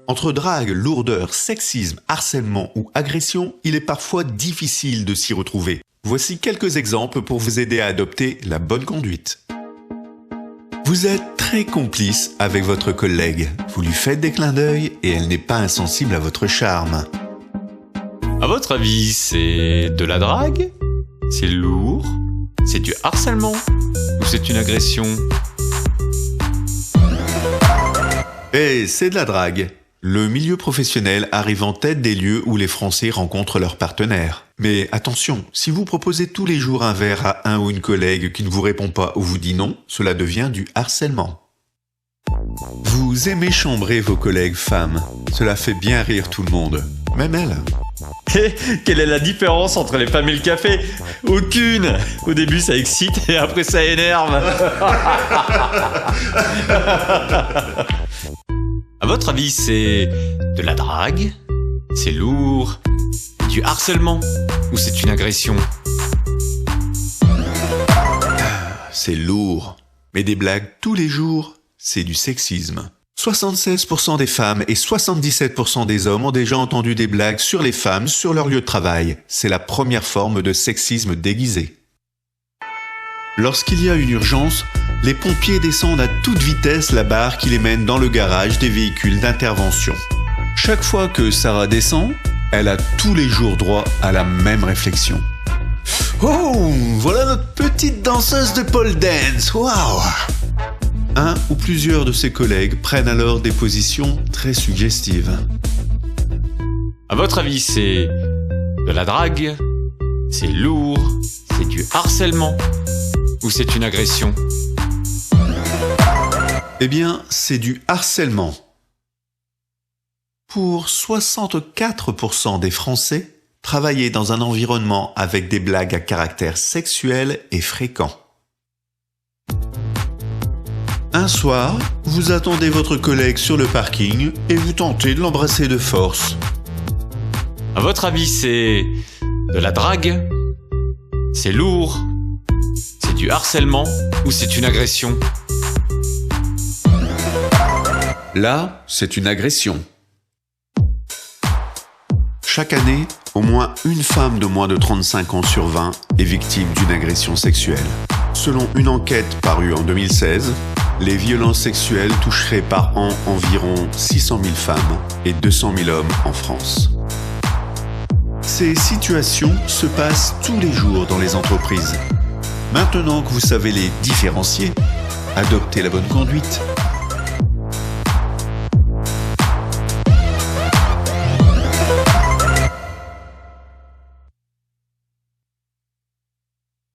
Entre drague, lourdeur, sexisme, harcèlement ou agression, il est parfois difficile de s'y retrouver. Voici quelques exemples pour vous aider à adopter la bonne conduite. Vous êtes très complice avec votre collègue. Vous lui faites des clins d'œil et elle n'est pas insensible à votre charme. À votre avis, c'est de la drague? C'est lourd? C'est du harcèlement? Ou c'est une agression? Et c'est de la drague. Le milieu professionnel arrive en tête des lieux où les Français rencontrent leurs partenaires. Mais attention, si vous proposez tous les jours un verre à un ou une collègue qui ne vous répond pas ou vous dit non, cela devient du harcèlement. Vous aimez chambrer vos collègues femmes. Cela fait bien rire tout le monde, même elle. Et quelle est la différence entre les femmes et le café? Aucune! Au début ça excite et après ça énerve. À votre avis, c'est de la drague? C'est lourd? Du harcèlement? Ou c'est une agression? C'est lourd. Mais des blagues tous les jours, c'est du sexisme. 76% des femmes et 77% des hommes ont déjà entendu des blagues sur les femmes sur leur lieu de travail. C'est la première forme de sexisme déguisé. Lorsqu'il y a une urgence, les pompiers descendent à toute vitesse la barre qui les mène dans le garage des véhicules d'intervention. Chaque fois que Sarah descend, elle a tous les jours droit à la même réflexion. Oh, voilà notre petite danseuse de pole dance, waouh! Un ou plusieurs de ses collègues prennent alors des positions très suggestives. À votre avis, c'est de la drague? C'est lourd? C'est du harcèlement? Ou c'est une agression? Eh bien, c'est du harcèlement. Pour 64% des Français, travailler dans un environnement avec des blagues à caractère sexuel est fréquent. Un soir, vous attendez votre collègue sur le parking et vous tentez de l'embrasser de force. À votre avis, c'est de la drague? C'est lourd? C'est du harcèlement? Ou c'est une agression? Là, c'est une agression. Chaque année, au moins une femme de moins de 35 ans sur 20 est victime d'une agression sexuelle. Selon une enquête parue en 2016, les violences sexuelles toucheraient par an environ 600 000 femmes et 200 000 hommes en France. Ces situations se passent tous les jours dans les entreprises. Maintenant que vous savez les différencier, adoptez la bonne conduite.